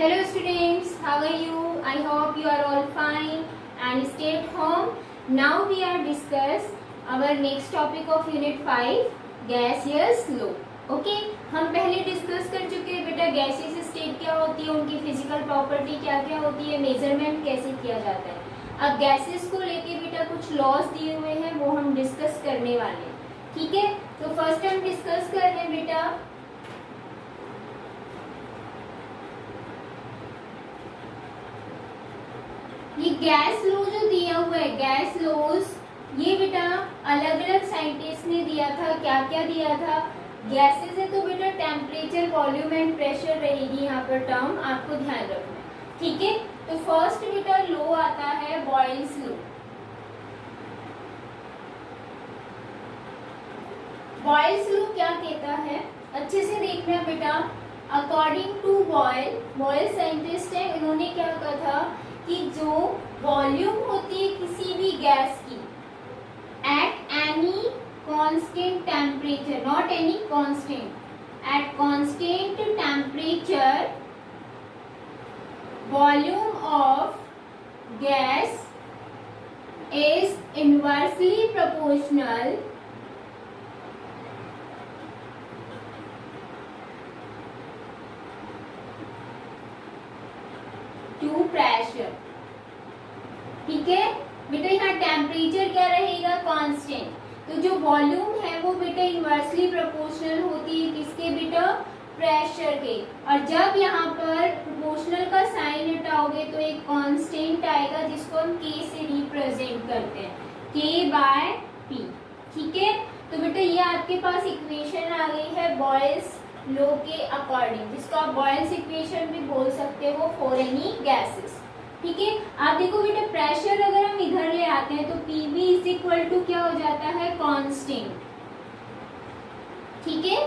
Hello students, how are you? I hope you are all fine and stay at home. Now we are discuss our next topic of unit 5 gaseous law. Okay हम पहले discuss कर चुके हैं बेटा gases state क्या होती है, उनकी फिजिकल प्रॉपर्टी क्या क्या होती है, मेजरमेंट कैसे किया जाता है। अब गैसेस को लेके बेटा कुछ लॉज दिए हुए हैं वो हम डिस्कस करने वाले हैं। ठीक है, तो फर्स्ट हम डिस्कस कर रहे हैं बेटा ये गैस लॉ जो दिया हुआ है, गैस लॉज ये बेटा अलग अलग साइंटिस्ट ने दिया था। क्या क्या दिया था? गैसेस है तो बेटा टेम्परेचर, वॉल्यूम एंड प्रेशर रहेगी यहाँ पर टर्म, आपको ध्यान रखना है। ठीक है, तो फर्स्ट बेटा लॉ आता है बॉयल्स लॉ। बॉयल्स लॉ क्या कहता है, अच्छे से देखना बेटा। अकॉर्डिंग टू बॉयल साइंटिस्ट है, इन्होंने क्या कहा था कि जो वॉल्यूम होती है किसी भी गैस की at any constant temperature, not any constant, at constant temperature volume of gas is inversely proportional to pressure. ठीक है बेटा, यहाँ टेम्परेचर क्या रहेगा? कांस्टेंट। तो जो वॉल्यूम है वो बेटा इनवर्सली प्रोपोर्शनल होती है किसके बेटा? प्रेशर के। और जब यहाँ पर प्रोपोर्शनल का साइन हटाओगे तो एक कांस्टेंट आएगा जिसको हम के से रिप्रेजेंट करते हैं, के बाय पी। ठीक है, तो बेटा ये आपके पास इक्वेशन आ गई है बॉयल्स लॉ के अकॉर्डिंग, जिसको आप बॉयल्स इक्वेशन भी बोल सकते हो फॉर एनी गैसेस। ठीक है, आप देखो बेटा प्रेशर अगर हम इधर ले आते हैं तो पीवी इज इक्वल टू क्या हो जाता है? कांस्टेंट। ठीक है,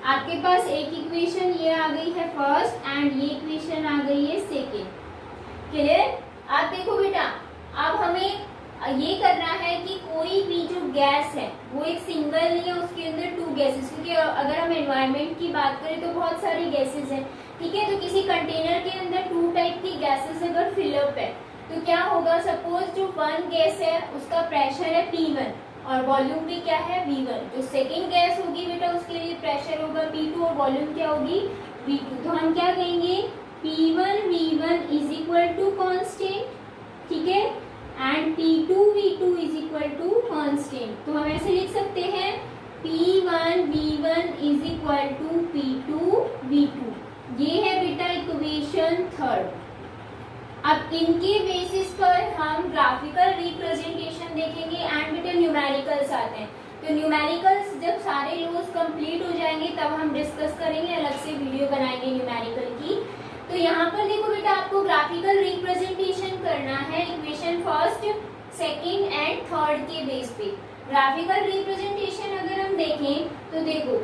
आपके पास एक इक्वेशन ये आ गई है फर्स्ट एंड ये इक्वेशन आ गई है सेकेंड। क्लियर? आप देखो बेटा अब हमें ये करना है कि कोई भी जो गैस है वो एक सिंगल नहीं है, उसके अंदर टू गैसेस, क्योंकि अगर हम एनवायरनमेंट की बात करें तो बहुत सारी गैसेस हैं। ठीक है, तो किसी कंटेनर के अंदर टू टाइप की गैसेस अगर फिलअप है तो क्या होगा? सपोज जो वन गैस है उसका प्रेशर है P1 और वॉल्यूम भी क्या है? V1। जो सेकेंड गैस होगी बेटा उसके लिए प्रेशर होगा P2 और वॉल्यूम क्या होगी? V2। तो हम क्या कहेंगे? P1 V1 is equal to constant. ठीक है, and P2 V2 is equal to constant. तो हम ऐसे लिख सकते हैं P1 V1 is equal to P2 V2। ये है बेटा इक्वेशन थर्ड। अब इनके बेसिस पर हम ग्राफिकल रिप्रेजेंटेशन देखेंगे एंड बेटा न्यूमेरिकल्स आते हैं। तो न्यूमेरिकल्स जब सारे लॉज कंप्लीट हो जाएंगे तब हम डिस्कस करेंगे, अलग से वीडियो बनाएंगे न्यूमेरिकल की। तो यहाँ पर देखो बेटा आपको ग्राफिकल रिप्रेजेंटेशन करना है equation first, second and third के बेस पे। ग्राफिकल रिप्रेजेंटेशन अगर हम देखें तो देखो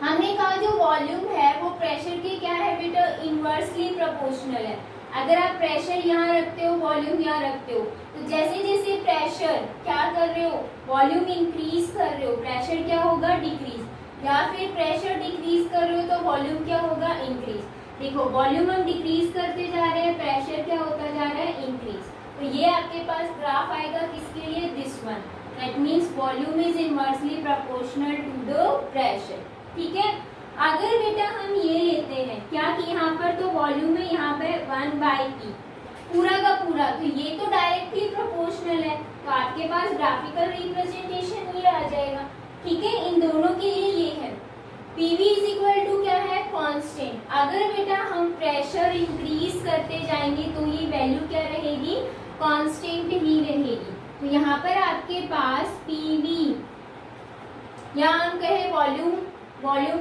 हमने कहा जो वॉल्यूम है वो प्रेशर के क्या है बेटा? इनवर्सली प्रोपोर्शनल है। अगर आप प्रेशर यहाँ रखते हो, वॉल्यूम यहाँ रखते हो, तो जैसे जैसे प्रेशर क्या कर रहे हो? वॉल्यूम इंक्रीज कर रहे हो, प्रेशर क्या होगा? डिक्रीज। या फिर प्रेशर डिक्रीज कर रहे हो तो वॉल्यूम क्या होगा? इंक्रीज। देखो वॉल्यूम हम डिक्रीज करते जा रहे हैं, प्रेशर क्या होता जा रहा है? इंक्रीज। तो ये आपके पास ग्राफ आएगा किसके लिए? This one. That means volume is inversely proportional to the pressure. ठीक है, अगर बेटा हम ये लेते हैं क्या कि यहाँ पर तो वॉल्यूम है यहाँ पे 1/P पूरा का पूरा, तो ये तो डायरेक्टली प्रोपोर्शनल है, तो आपके पास ग्राफिकल रिप्रेजेंटेशन ये आ जाएगा। ठीक है, इन दोनों के लिए ये है PV इज इक्वल टू क्या है? कांस्टेंट। अगर बेटा हम प्रेशर इंक्रीज करते जाएंगे तो ये वैल्यू क्या रहेगी? कांस्टेंट ही रहेगी। तो यहाँ पर आपके पास PV या हम कहे वॉल्यूम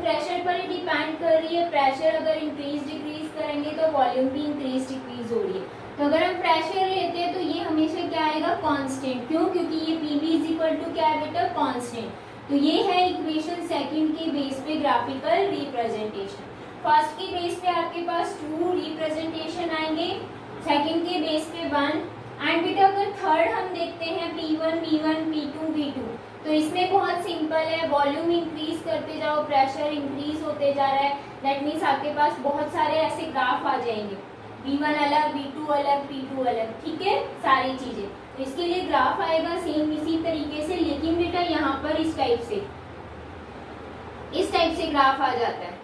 प्रेशर पर ही डिपेंड कर रही है। प्रेशर अगर इंक्रीज डिक्रीज करेंगे तो वॉल्यूम भी इंक्रीज डिक्रीज हो रही है। तो अगर हम प्रेशर लेते हैं तो ये हमेशा क्या आएगा? कांस्टेंट। क्यों? क्योंकि ये PV इज इक्वल टू क्या है बेटा? कांस्टेंट। तो ये है इक्वेशन सेकंड के बेस पे ग्राफिकल रिप्रेजेंटेशन। फर्स्ट के बेस पे आपके पास 2 रिप्रेजेंटेशन आएंगे, सेकंड के बेस पे 1 एंड बेटा अगर थर्ड हम देखते हैं P1 V1 P2 V2 तो इसमें बहुत सिंपल है, वॉल्यूम इंक्रीज करते जाओ, प्रेशर इंक्रीज होते जा रहा है, दैट मीन्स आपके पास बहुत सारे ऐसे ग्राफ आ जाएंगे, V1 अलग, V2 अलग, P2 अलग, ठीक है, सारी चीजें। तो इसके लिए ग्राफ आएगा सेम इसी तरीके से, लेकिन बेटा यहाँ पर इस टाइप से ग्राफ आ जाता है।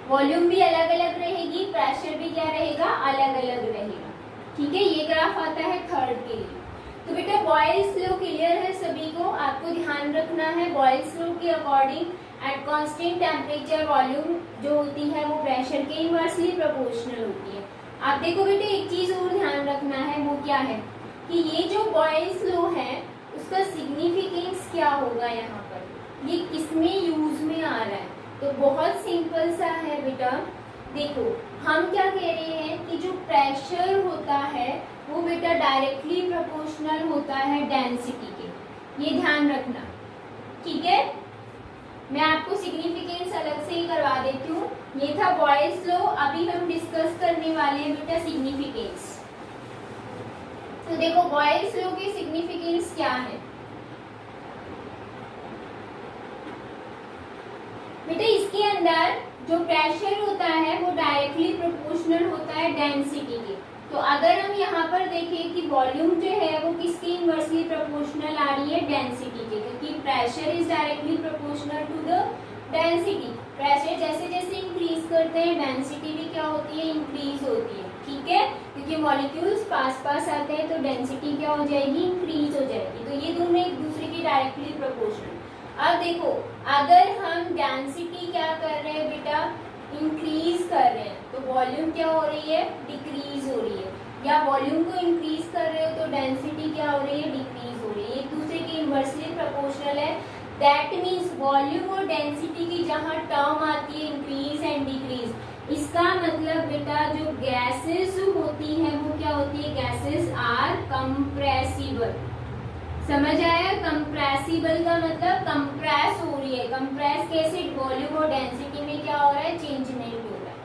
वॉल्यूम भी अलग अलग रहेगी, प्रेशर भी क्या रहेगा, अलग अलग रहेगा, ठीक है। ये ग्राफ आता है थर्ड के लिए। तो बेटा बॉयल्स लॉ क्लियर है सभी को, आपको ध्यान रखना है बॉयल्स लॉ के according eight constant temperature volume जो होती है वो प्रेशर के इनवर्सली प्रोपोर्शनल होती है। आप देखो बेटे एक चीज और ध्यान रखना है, वो क्या है कि ये जो बॉयल्स लॉ है उसका सिग्निफिकेंस क्या होगा, यहाँ पर ये किसमें यूज में आ रहा है। तो बहुत सिंपल सा है बेटा, देखो हम क्या कह रहे हैं कि जो प्रेशर होता है वो बेटा डायरेक्टली प्रोपोर्शनल होता है डेंसिटी के, ये ध्यान रखना, ठीक है। मैं आपको सिग्निफिकेंस अलग से ही करवा देती हूँ। ये था बॉयल्स लॉ, अभी हम डिस्कस करने वाले हैं बेटा सिग्निफिकेंस। तो देखो बॉयल्स लॉ की सिग्निफिकेंस क्या है बेटा, इसके अंदर जो प्रेशर होता है वो डायरेक्टली प्रोपोर्शनल होता है डेंसिटी के। तो अगर हम यहाँ पर देखें कि वॉल्यूम जो है वो किसके इनवर्सली प्रोपोर्शनल आ रही है, डेंसिटी के, क्योंकि pressure is directly proportional to the density. Pressure जैसे जैसे इंक्रीज करते हैं डेंसिटी भी क्या होती है, इंक्रीज होती है, ठीक है, क्योंकि मॉलिक्यूल्स पास पास आते हैं तो डेंसिटी क्या हो जाएगी, इंक्रीज हो जाएगी। तो ये दोनों एक दूसरे की डायरेक्टली प्रोपोर्शनल। अब देखो अगर हम डेंसिटी क्या कर रहे हैं बेटा, इंक्रीज कर रहे हैं, तो वॉल्यूम क्या हो रही है, डिक्रीज हो रही है, या वॉल्यूम को इंक्रीज कर रहे हो तो डेंसिटी क्या हो रही है, डिक्रीज हो रही है, एक दूसरे के इनवर्सली प्रोपोर्शनल है। दैट मीन्स वॉल्यूम और डेंसिटी की जहाँ टर्म आती है इंक्रीज एंड डिक्रीज, इसका मतलब बेटा जो गैसेस होती है वो क्या होती है, गैसेस आर कंप्रेसिबल। समझ आया, कंप्रेसिबल का मतलब कंप्रेस हो रही है, कंप्रेस कैसे, वॉल्यूम और डेंसिटी में क्या हो रहा है, चेंज नहीं हो रहा है,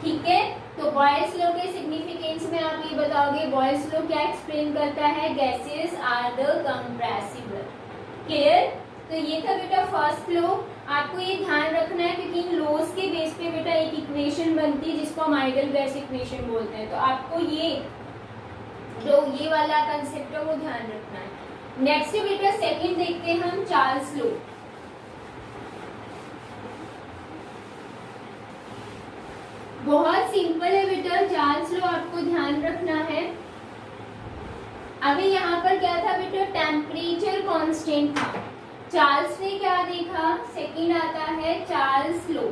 ठीक है। तो बॉयल्स लॉ के सिग्निफिकेंस में आप ये बताओगे बॉयल्स लॉ क्या एक्सप्लेन करता है, gases are the compressible, clear. तो ये था बेटा फर्स्ट लॉ, आपको ये ध्यान रखना है क्योंकि इन लॉज के बेस पे बेटा एक इक्वेशन बनती है जिसको हम आइडियल गैस इक्वेशन बोलते हैं। तो आपको ये जो ये वाला कंसेप्ट है वो ध्यान रखना है। नेक्स्ट बेटा सेकंड देखते हैं हम, चार्ल्स लॉ। बहुत सिंपल है बेटा, चार्ल्स लॉ आपको ध्यान रखना है। अभी यहाँ पर क्या था बेटा, टेम्परेचर कांस्टेंट था। चार्ल्स ने क्या देखा, सेकंड आता है चार्ल्स लॉ।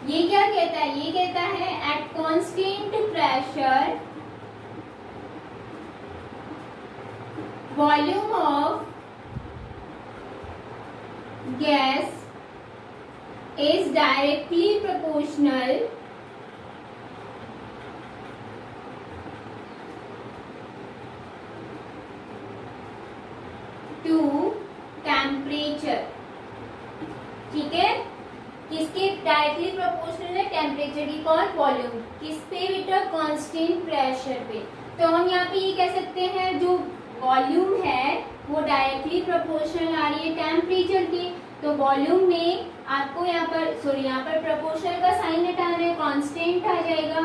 ये क्या कहता है, ये कहता है at constant pressure volume of gas is directly proportional to temperature, ठीक है। किसके डायरेक्टली प्रोपोर्शनल है, टेम्परेचर की, कौन, वॉल्यूम, किस पे बेटा, कांस्टेंट प्रेशर पे। तो हम यहाँ पे ये कह सकते हैं जो वॉल्यूम है वो डायरेक्टली प्रोपोर्शनल आ रही है टेम्परेचर की। तो वॉल्यूम में आपको यहाँ पर सॉरी यहाँ पर प्रोपोर्शनल का साइन हटाना है, कांस्टेंट आ जाएगा,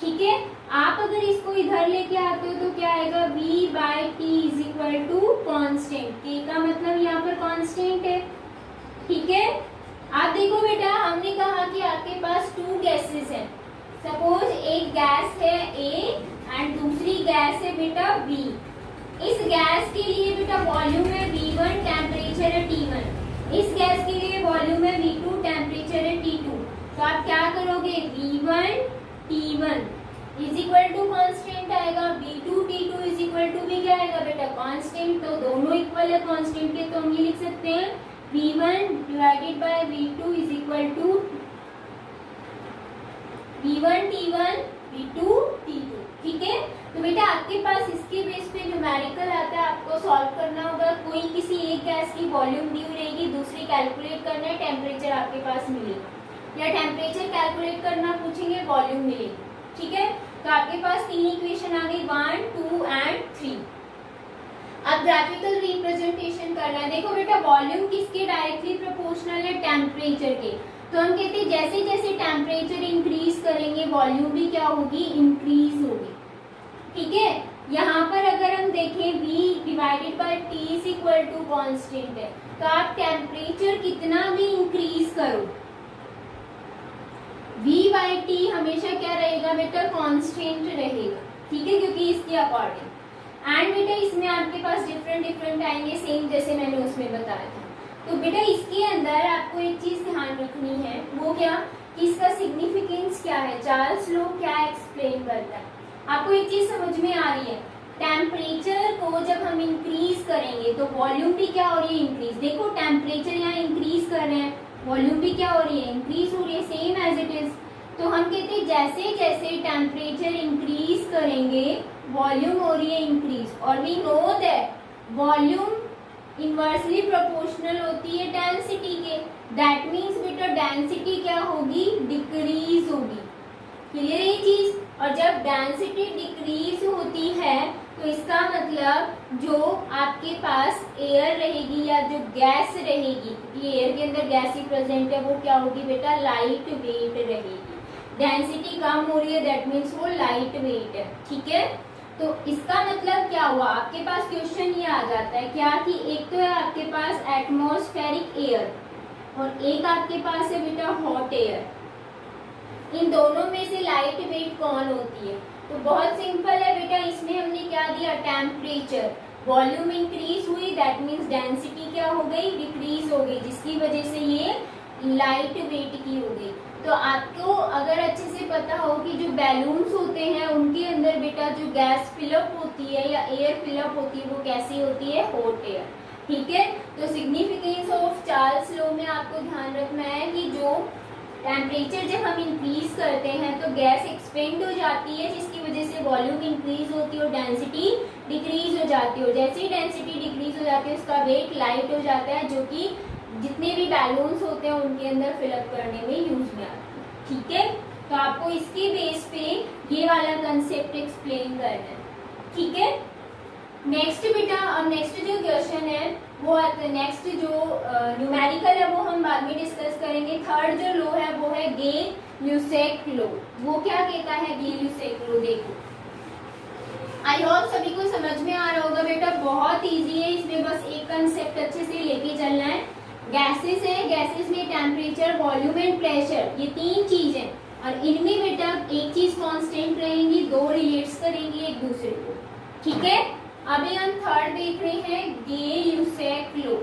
ठीक है। आप अगर इसको इधर लेके आते हो तो क्या आएगा, V/T is equal to constant, के का मतलब यहाँ पर कांस्टेंट है, ठीक है। आप देखो बेटा हमने कहा कि आपके पास टू गैसेस हैं, सपोज एक गैस है A एंड दूसरी गैस है बेटा B। इस गैस के लिए बेटा वॉल्यूम है V1, टेम्परेचर है T1। इस गैस के लिए वॉल्यूम है V2, टेम्परेचर है T2। तो आप क्या करोगे, V1 T1 is equal to constant आएगा, V2 T2 is equal to भी क्या आएगा बेटा, कांस्टेंट। तो दोनों इक्वल है कांस्टेंट के, तो हम ये लिख सकते हैं V1 divided by V2 is equal to V1 T1 V2 T2, ठीक है। तो बेटा आपके पास इसके बेस पे न्यूमेरिकल आता है, आपको सॉल्व करना होगा। कोई किसी एक गैस की वॉल्यूम दी रहेगी, दूसरी कैलकुलेट करना है, टेम्परेचर आपके पास मिलेगा, या टेम्परेचर कैलकुलेट करना पूछेंगे, वॉल्यूम मिलेगी, ठीक है। तो आपके पास तीन इक्वेशन आ गई, 1, 2 एंड 3। अब ग्राफिकल रिप्रेजेंटेशन करना है। देखो बेटा वॉल्यूम किसके डायरेक्टली प्रोपोर्शनल है, टेम्परेचर के। तो हम कहते हैं जैसे जैसे टेम्परेचर इंक्रीज करेंगे वॉल्यूम भी क्या होगी, इंक्रीज होगी। ठीक है, यहाँ पर अगर हम देखें V divided by T is equal to constant है, तो आप टेम्परेचर कितना भी इंक्रीज करो V बाई T हमेशा क्या रहेगा बेटा, कांस्टेंट रहेगा। ठीक है, क्योंकि इसके अकॉर्डिंग। एंड बेटा इसमें आपके पास डिफरेंट आएंगे, सेम जैसे मैंने उसमें बताया था। तो बेटा इसके अंदर आपको एक चीज ध्यान रखनी है, वो क्या कि इसका सिग्निफिकेंस क्या है, चार्ल्स लॉ क्या एक्सप्लेन करता है। आपको एक चीज समझ में आ रही है, टेम्परेचर को जब हम इंक्रीज करेंगे तो वॉल्यूम भी क्या हो रही है, इंक्रीज। देखो टेम्परेचर यहाँ इंक्रीज कर रहे हैं, वॉल्यूम भी क्या हो रही है, इंक्रीज हो रही है, सेम एज इट इज। तो हम कहते हैं जैसे जैसे टेम्परेचर इंक्रीज करेंगे वॉल्यूम हो रही है इंक्रीज। और we know that volume inversely proportional होती है डेंसिटी के। दैट मीन्स बेटा डेंसिटी क्या होगी, डिक्रीज होगी। क्लियर ये चीज। और जब डेंसिटी डिक्रीज होती है तो इसका मतलब जो आपके पास एयर रहेगी या जो गैस रहेगी, ये एयर के अंदर गैस ही प्रेजेंट है, वो क्या होगी बेटा, लाइट वेट रहेगी। डेंसिटी कम हो रही है, दैट मीन्स वो लाइट वेट है। ठीक है, तो इसका मतलब क्या हुआ, आपके पास क्वेश्चन ये आ जाता है क्या कि एक तो है आपके पास एटमॉस्फेरिक एयर और एक आपके पास है बेटा हॉट एयर। इन दोनों में से लाइट वेट कौन होती है, तो बहुत सिंपल है बेटा, इसमें हमने क्या दिया, टेम्परेचर। वॉल्यूम इंक्रीज हुई, दैट मीन्स डेंसिटी क्या हो गई, डिक्रीज हो गई, जिसकी वजह से ये लाइट वेट की हो गई। तो आपको अगर अच्छे से पता हो कि जो बैलून्स होते हैं उनके अंदर बेटा जो गैस फिलअप होती है या एयर फिलअप होती है वो कैसी होती है, हॉट एयर। ठीक है, तो सिग्निफिकेंस ऑफ चार्ल्स लॉ में आपको ध्यान रखना है कि जो टेम्परेचर जब हम इंक्रीज करते हैं तो गैस एक्सपेंड हो जाती है, जिसकी वजह से वॉल्यूम इंक्रीज होती है और डेंसिटी डिक्रीज हो जाती है। और जैसे ही डेंसिटी डिक्रीज हो जाती है उसका वेट लाइट हो जाता है, जो कि जितने भी बैलून्स होते हैं उनके अंदर फिलअप करने में यूज में आते हैं। ठीक है, तो आपको इसके बेस पे ये वाला कंसेप्ट एक्सप्लेन करना है। ठीक है, नेक्स्ट बेटा, अब नेक्स्ट जो क्वेश्चन है वो नेक्स्ट जो न्यूमेरिकल है वो हम बाद में डिस्कस करेंगे। थर्ड जो लॉ है वो है गे-ल्यूसेक लॉ। वो क्या कहता है गे-ल्यूसेक लॉ, देखो आई होप सभी को समझ में आ रहा होगा बेटा, बहुत इजी है, इसमें बस एक कंसेप्ट अच्छे से लेके चलना है। गैसेस है, गैसेस में टेम्परेचर, वॉल्यूम एंड प्रेशर, ये तीन चीज है और इनमें बेटा एक चीज कांस्टेंट रहेंगी, दो रिलेट्स करेंगी एक दूसरे को। ठीक है, अभी हम थर्ड देख रहे हैं गे-ल्यूसेक लॉ।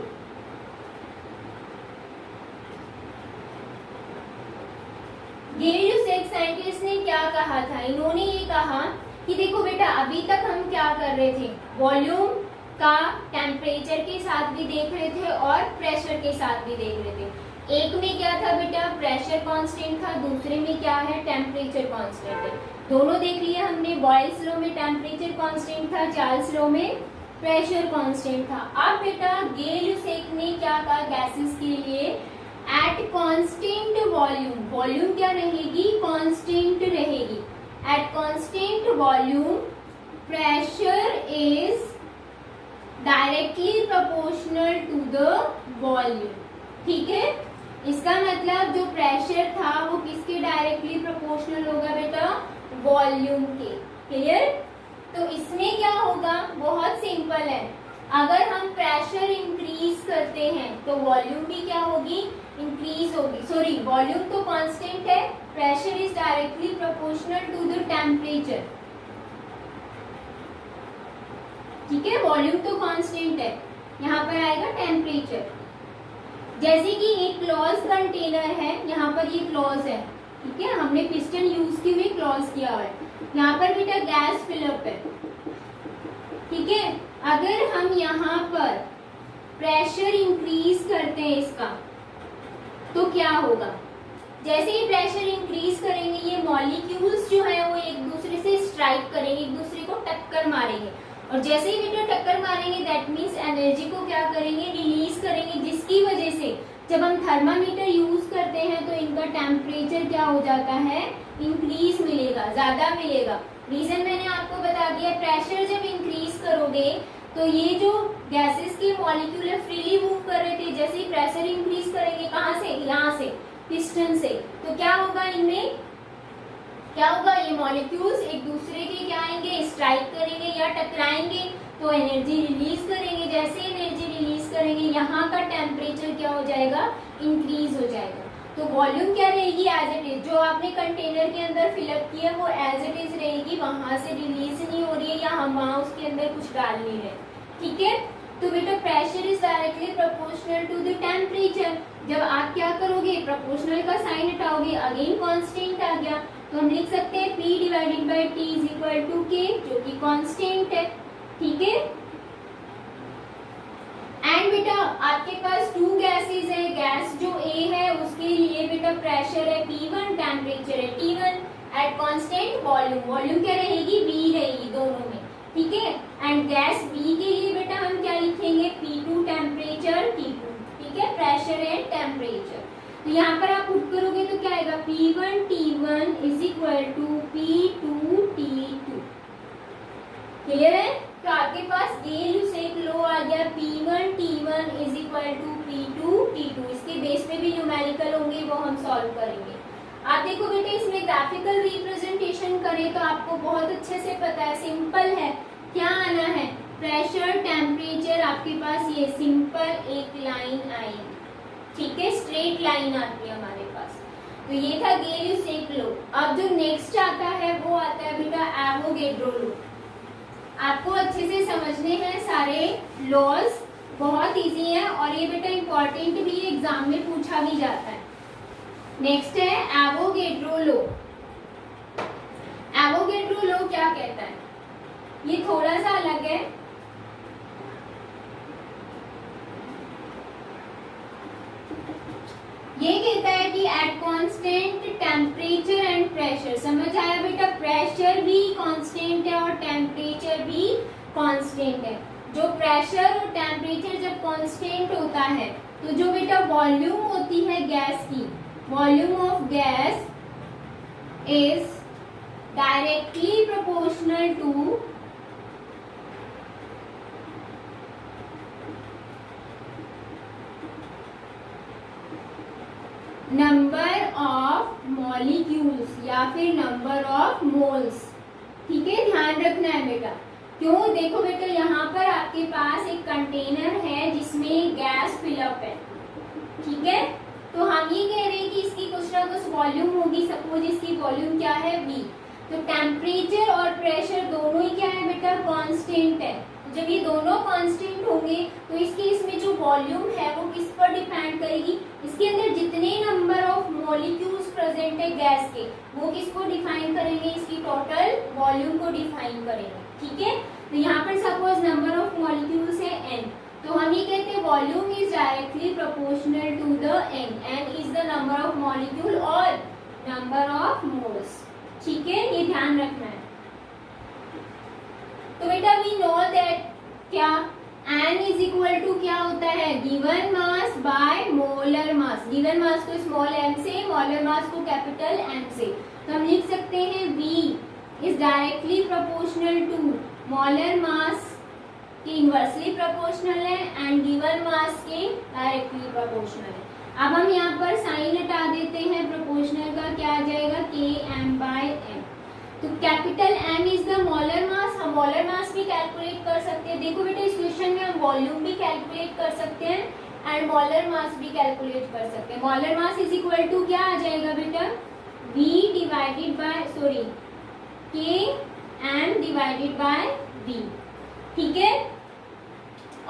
गे-ल्यूसेक साइंटिस्ट ने क्या कहा था, इन्होंने ये कहा कि देखो बेटा अभी तक हम क्या कर रहे थे, वॉल्यूम का टेम्परेचर के साथ भी देख रहे थे और प्रेशर के साथ भी देख रहे थे। एक में क्या था बेटा, प्रेशर कांस्टेंट था, दूसरे में क्या है, टेम्परेचर कांस्टेंट है। दोनों देख लिए हमने, बॉयल्स लॉ में टेम्परेचर कांस्टेंट था, चार्ल्स लॉ में प्रेशर कांस्टेंट था। अब बेटा गे-ल्यूसेक ने क्या कहा, गैसेस के लिए एट कांस्टेंट वॉल्यूम, वॉल्यूम क्या रहेगी, कांस्टेंट रहेगी। At constant volume pressure is directly proportional to the volume. ठीक है, इसका मतलब जो प्रेशर था वो किसके डायरेक्टली प्रोपोर्शनल होगा बेटा, वॉल्यूम के। क्लियर, तो इसमें क्या होगा, बहुत सिंपल है, अगर हम प्रेशर इंक्रीज करते हैं तो वॉल्यूम भी क्या होगी, इंक्रीज होगी। सॉरी, वॉल्यूम तो कांस्टेंट है, pressure is directly proportional to the temperature. ठीक है, वॉल्यूम तो कांस्टेंट है, यहाँ पर आएगा टेम्परेचर। जैसे कि एक क्लोज कंटेनर है, यहाँ पर ये क्लोज है, ठीक है, हमने पिस्टन यूज की हुई क्लोज किया हुआ है, यहाँ पर बेटा गैस फिलअप है। ठीक है, अगर हम यहाँ पर प्रेशर इंक्रीज करते हैं इसका तो क्या होगा, जैसे ही प्रेशर इंक्रीज करेंगे ये मॉलिक्यूल्स जो है वो एक दूसरे से स्ट्राइक करेंगे, एक दूसरे को टक्कर मारेंगे, और जैसे ही बेटा टक्कर मारेंगे दैट मीन्स एनर्जी को क्या करेंगे, रिलीज करेंगे, जिसकी वजह से जब हम थर्मामीटर यूज करते हैं तो इनका टेम्परेचर क्या हो जाता है, इंक्रीज मिलेगा, ज्यादा मिलेगा। रीजन मैंने आपको बता दिया, प्रेशर जब इंक्रीज करोगे तो ये जो गैसेस के मॉलिक्यूल फ्रीली मूव कर रहे थे, जैसे ही प्रेशर इंक्रीज करेंगे, कहाँ से, यहाँ से, पिस्टन से, तो क्या होगा, इनमें क्या होगा, ये मॉलिक्यूल्स एक दूसरे के क्या आएंगे, स्ट्राइक करेंगे या टकराएंगे, तो एनर्जी रिलीज करेंगे। जैसे एनर्जी रिलीज करेंगे, यहाँ का टेम्परेचर क्या हो जाएगा, इंक्रीज हो जाएगा। तो वॉल्यूम क्या रहेगी, एज इट इज, जो आपने कंटेनर के अंदर फिलअप किया वो एज इट इज रहेगी, वहां से रिलीज नहीं हो रही है या हम वहां उसके अंदर कुछ डाल नहीं रहे। ठीक है, तो बेटा pressure is directly proportional to the temperature. जब आप क्या करोगे, प्रोपोर्शनल का साइन हटाओगे, अगेन कांस्टेंट आ गया, तो हम लिख सकते हैं P divided by T is equal to K, जो कि कांस्टेंट है। ठीक है, एंड बेटा आपके पास टू गैसेस है, गैस जो A है उसके लिए बेटा प्रेशर है P1, टेम्परेचर है T1 eight constant volume. Volume क्या रहेगी, V रहेगी दोनों में। ठीक है, एंड गैस B के लिए बेटा हम क्या लिखेंगे, P2 टेम्परेचर T2। ठीक है, प्रेशर एंड टेम्परेचर। तो यहाँ पर आप पुट करोगे तो क्या आएगा, P1 T1 is equal to P2 T2। Clear है, तो आपके पास गेल-ल्यूसेक लॉ आ गया, P1 T1 is equal to P2 T2। इसके बेस पे भी न्यूमेरिकल होंगे, वो हम सॉल्व करेंगे। आप देखो बेटे, इसमें ग्राफिकल रिप्रेजेंटेशन करें तो आपको बहुत अच्छे से पता है, सिंपल है। क्या आना है, प्रेशर टेम्परेचर, आपके पास ये सिंपल एक लाइन आएगी। ठीक है, स्ट्रेट लाइन आती है हमारे पास। तो ये था गेल-ल्यूसेक लॉ। अब जो नेक्स्ट आता है वो आता है बेटा एवोगैड्रो लॉ। आपको अच्छे से समझने हैं सारे लॉज, बहुत इजी है और ये बेटा इंपॉर्टेंट भी, एग्जाम में पूछा भी जाता है। नेक्स्ट है एवोगैड्रो लॉ। एवोगैड्रो लॉ क्या कहता है, ये थोड़ा सा अलग है। ये कहता है कि eight constant temperature and pressure, समझ आया बेटा, प्रेशर भी कांस्टेंट है और टेम्परेचर भी कांस्टेंट है। जो प्रेशर और टेम्परेचर जब कांस्टेंट होता है तो जो बेटा वॉल्यूम होती है गैस की, volume of gas is directly proportional to number of molecules या फिर नंबर ऑफ मोल्स। ठीक है, ध्यान रखना है बेटा। क्यों, देखो बेटा यहाँ पर आपके पास एक कंटेनर है जिसमें गैस फिलअप है। ठीक है, तो हम ये कह रहे हैं कि इसकी कुछ ना कुछ वॉल्यूम होगी। सपोज इसकी वॉल्यूम क्या है, V। तो टेम्परेचर और प्रेशर दोनों ही क्या है बेटा, कांस्टेंट है। जब ये दोनों कांस्टेंट होंगे तो इसके इसमें जो वॉल्यूम है वो किस पर डिपेंड करेगी, इसके अंदर जितने नंबर ऑफ मॉलिक्यूल्स प्रेजेंट है गैस के, वो किसको डिफाइन करेंगे, इसकी टोटल वॉल्यूम को डिफाइन करेंगे। ठीक है, तो यहाँ पर सपोज नंबर ऑफ मॉलिक्यूल्स है n, तो हम ये कहते हैं volume is directly proportional to the n is the number of molecule और नंबर ऑफ मोल्स। ठीक है, ये ध्यान रखना है। तो बेटा वी नो दैट क्या n इज इक्वल टू क्या होता है, given mass by molar mass. Given mass को स्मॉल m से, मोलर मास को कैपिटल M से। तो हम लिख सकते हैं V is directly proportional to molar mass के इनवर्सली प्रोपोर्शनल है एंड गिवन मास के डायरेक्टली प्रोपोर्शनल है। अब हम यहाँ पर साइन हटा देते हैं, प्रोपोर्शनल का क्या आ जाएगा, Km/m। तो capital M is the molar मास। हम मोलर मास भी कैलकुलेट कर सकते हैं। देखो बेटा, इस क्वेश्चन में हम वॉल्यूम भी कैलकुलेट कर सकते हैं एंड मोलर मास भी कैलकुलेट कर सकते हैं। Molar mass is equal to क्या आ जाएगा बेटा, V divided by Km divided by V। ठीक है,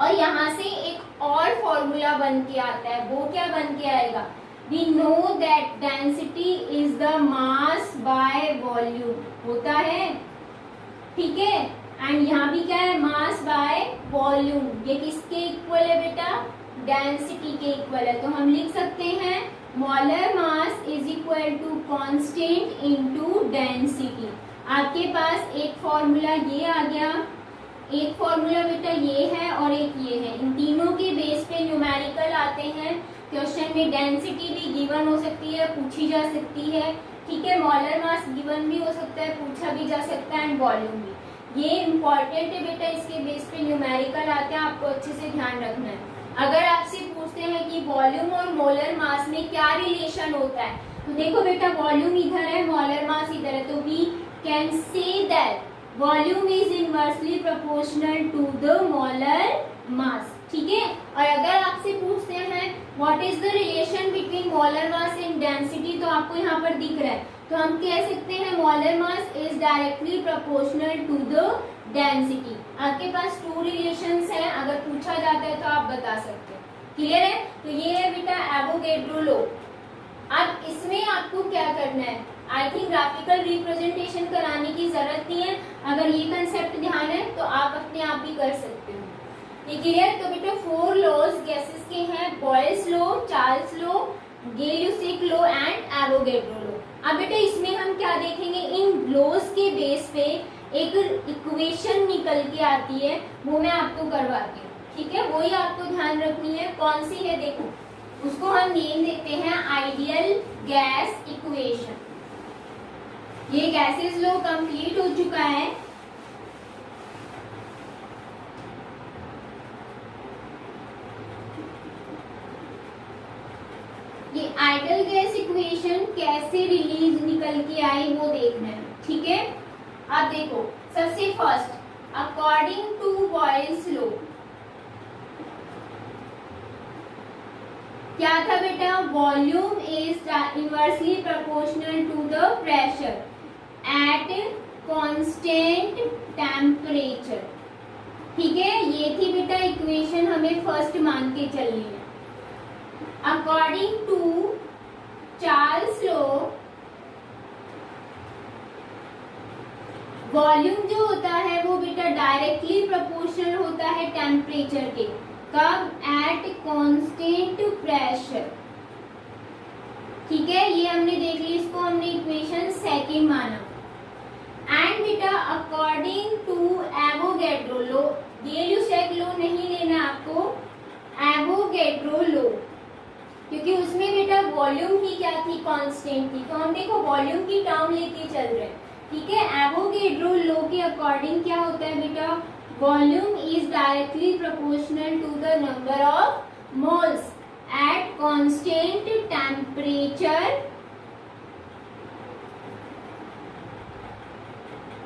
और यहाँ से एक और फॉर्मूला बन के आता है, वो क्या बन के आएगा, We know that density is the mass by volume होता है। ठीक है, एंड यहाँ भी क्या है, मास बाय वॉल्यूम। ये किसके इक्वल है बेटा, डेंसिटी के इक्वल है। तो हम लिख सकते हैं molar mass is equal to constant into density. आपके पास एक फॉर्मूला ये आ गया, एक फॉर्मूला बेटा ये है और एक ये है। इन तीनों के बेस पे न्यूमेरिकल आते हैं। क्वेश्चन में डेंसिटी भी गिवन हो सकती है, पूछी जा सकती है। ठीक है, मोलर मास गिवन भी हो सकता है, पूछा भी जा सकता है, एंड वॉल्यूम भी। ये इम्पोर्टेंट है बेटा, इसके बेस पे न्यूमेरिकल आते हैं, आपको अच्छे से ध्यान रखना है। अगर आपसे पूछते हैं कि वॉल्यूम और मोलर मास में क्या रिलेशन होता है, तो देखो बेटा वॉल्यूम इधर है, मोलर मास इधर है, तो we can say that volume is inversely proportional to the molar mass. ठीक है, और अगर आपसे पूछते हैं what is the relation between molar mass and density, तो आपको यहाँ पर दिख रहा है, तो हम कह सकते हैं molar mass is directly proportional to the density. आपके पास टू रिलेशंस हैं, अगर पूछा जाता है तो आप बता सकते हैं। क्लियर है? तो ये है बेटा एवोगैड्रो लॉ। अब इसमें आपको क्या करना है, आई थिंक ग्राफिकल रिप्रेजेंटेशन कराने की जरूरत नहीं है, अगर ये कंसेप्ट ध्यान है तो आप अपने आप भी कर सकते हो। ये क्लियर? तो बेटा 4 लॉज गैसेस के हैं, Boyle's law, Charles law, Gay Lussac law and Avogadro law. अब बेटा इसमें हम क्या देखेंगे, इन लॉज के बेस पे एक इक्वेशन निकल के आती है, वो मैं आपको करवाती हूँ। ठीक है, वही आपको ध्यान रखनी है, कौन सी है देखो, उसको हम नेम देते हैं आइडियल गैस इक्वेशन। ये गैसेस लॉ कंप्लीट हो चुका है। ये आइडियल गैस इक्वेशन कैसे रिलीज निकल के आई वो देखना है। ठीक है, अब देखो सबसे first according to Boyle's law क्या था बेटा, volume is inversely proportional to the pressure at constant temperature. ठीक है, ये थी बेटा इक्वेशन, हमें फर्स्ट मान के चलनी है। According to Charles law volume जो होता है वो बेटा डायरेक्टली प्रोपोर्शनल होता है टेम्परेचर के, कब, एट कांस्टेंट प्रेशर। ठीक है, ये हमने देख ली, इसको हमने इक्वेशन सेकंड माना। एंड बेटा according to Avogadro law, Gay Lussac law नहीं लेना आपको, एवोगैड्रो लॉ, क्योंकि उसमें बेटा वॉल्यूम ही क्या थी, कांस्टेंट थी, तो हम देखो वॉल्यूम की टर्म लेके चल रहे हैं। ठीक है, एवोगैड्रो लॉ के अकॉर्डिंग क्या होता है बेटा, volume is directly proportional to the number of moles at constant temperature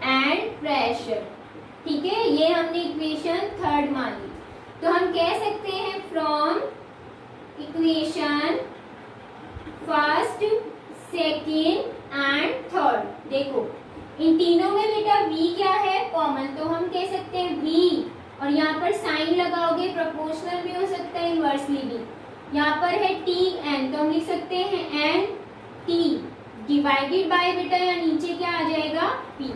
and pressure. ठीक है, ये हमने इक्वेशन थर्ड मान ली। तो हम कह सकते हैं from equation first, second and third, देखो इन तीनों में बेटा v क्या है, कॉमन, तो हम कह सकते हैं v, और यहाँ पर साइन लगाओगे, प्रोपोर्शनल भी हो सकता है, इनवर्सली भी। यहाँ पर है t n, तो हम लिख सकते हैं n t डिवाइडेड बाय बेटा यहाँ नीचे क्या आ जाएगा, p।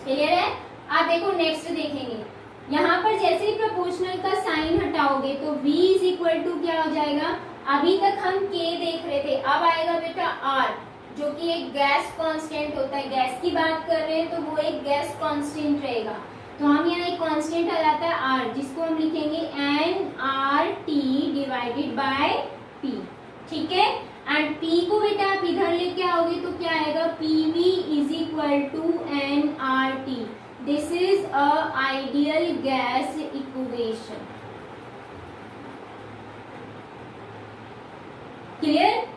क्लियर है? आप देखो नेक्स्ट देखेंगे, यहाँ पर जैसे ही प्रोपोर्शनल का साइन हटाओगे तो v इज इक्वल टू क्या हो जाएगा, अभी तक हम k देख रहे थे, अब आएगा बेटा r, जो कि एक गैस कांस्टेंट होता है, गैस की बात कर रहे हैं तो वो एक गैस कांस्टेंट रहेगा। तो हम यहाँ एक कांस्टेंट आ जाता है r, जिसको हम लिखेंगे nRT डिवाइडेड बाय p। ठीक है, एंड p को बेटा आप इधर लेके आओगे तो क्या आएगा, PV is equal to nRT। This is a ideal gas equation. Clear?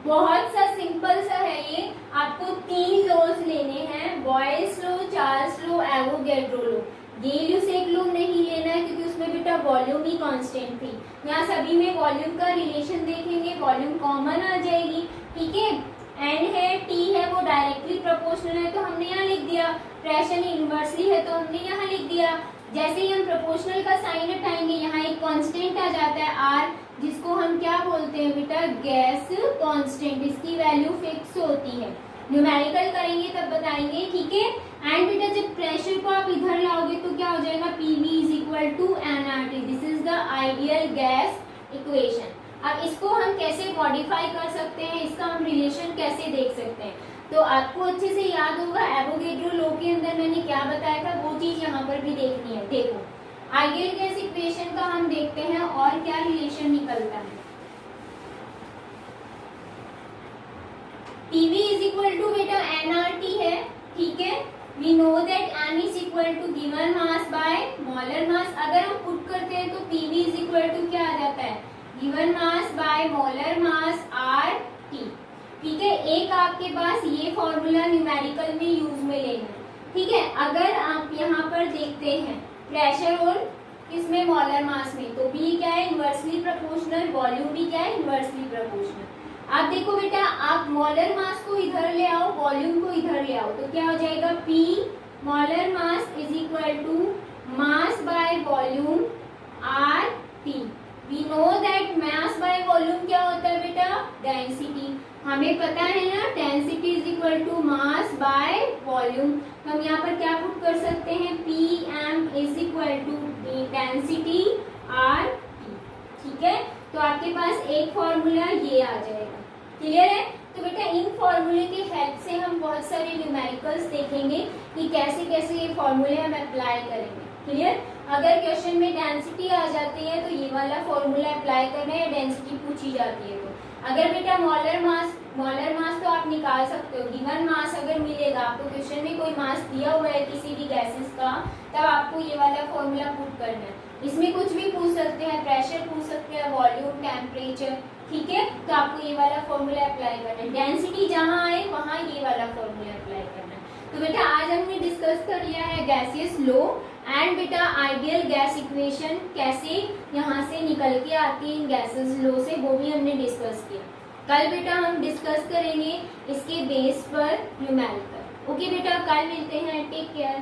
बहुत सा सिंपल सा है ये, आपको 3 लॉज लेने हैं, Boyle's law, Charles law, Avogadro law. Gay Lussac law नहीं लेना है क्योंकि उसमें बेटा वॉल्यूम ही कांस्टेंट थी, यहाँ सभी में वॉल्यूम का रिलेशन देखेंगे, वॉल्यूम कॉमन आ जाएगी। ठीक है, n है, t है, वो डायरेक्टली प्रोपोर्शनल है तो हमने यहाँ लिख दिया, प्रेशर इनवर्सली है तो हमने यहाँ लिख दिया। जैसे ही हम प्रोपोर्शनल का साइन हटाएंगे यहाँ एक कांस्टेंट आ जाता है r, जिसको हम क्या बोलते हैं बेटा, गैस कांस्टेंट, इसकी वैल्यू फिक्स होती है। न्यूमेरिकल करेंगे तब बताएंगे। ठीक है, एंड बेटा जब प्रेशर को आप इधर लाओगे तो क्या हो जाएगा, PV is equal to nRT। This is the ideal gas equation. अब इसको हम कैसे मॉडिफाई कर सकते हैं, इसका हम रिलेशन कैसे देख सकते हैं, तो आपको अच्छे से याद होगा एवोगैड्रो लॉ के अंदर मैंने क्या बताया था, वो चीज यहाँ पर भी देखनी है। देखो आइडियल गैस इक्वेशन का हम देखते हैं और क्या रिलेशन निकलता है। PV इज इक्वल टू बेटा nRT है। ठीक है, we know that m is equal to given mass by molar mass. अगर हम पुट करते हैं तो pv इज इक्वल टू क्या आ जाता है, given mass by molar mass RT। ठीक है, एक आपके पास ये फॉर्मूला न्यूमेरिकल में यूज में लेना है। ठीक है, अगर आप यहाँ पर देखते हैं प्रेशर और किसमें, मोलर मास में, तो B क्या है, इनवर्सली प्रोपोर्शनल, वॉल्यूम भी क्या है, इनवर्सली प्रोपोर्शनल। आप देखो बेटा, आप मोलर मास को इधर ले आओ, वॉल्यूम को इधर ले आओ, तो क्या हो जाएगा, P molar mass is equal to mass by volume RT। We know that mass by volume क्या होता है बेटा, डेंसिटी। हमें पता है ना, density is equal to mass by volume. तो हम यहाँ पर क्या पुट कर सकते हैं, Pm is equal to density RT। ठीक है, तो आपके पास एक फॉर्मूला ये आ जाएगा। क्लियर है? तो बेटा इन फॉर्मूले की हेल्प से हम बहुत सारे न्यूमेरिकल्स देखेंगे कि कैसे कैसे ये फॉर्मूले हम अप्लाई करेंगे। क्लियर? अगर क्वेश्चन में डेंसिटी आ जाती है तो ये वाला फॉर्मूला अप्लाई करना है, डेंसिटी पूछी जाती है तो। अगर बेटा मोलर मास तो आप निकाल सकते हो, गिवन मास अगर मिलेगा आपको, क्वेश्चन में कोई मास दिया हुआ है किसी भी गैसेस का, तब आपको ये वाला फॉर्मूला पुट करना है। इसमें कुछ भी पूछ सकते हैं, प्रेशर पूछ सकते हैं, वॉल्यूम, टेम्परेचर। ठीक है, तो आपको ये वाला फॉर्मूला अप्लाई करना है। डेंसिटी जहां आए वहां ये वाला फॉर्मूला अप्लाई करना है। तो बेटा आज हमने डिस्कस कर लिया है गैसियस लो एंड बेटा आइडियल गैस इक्वेशन कैसे यहाँ से निकल के आती है इन गैसेस लो से, वो भी हमने डिस्कस किया। कल बेटा हम डिस्कस करेंगे इसके बेस पर न्यूमेरिकल। ओके बेटा, कल मिलते हैं, टेक केयर।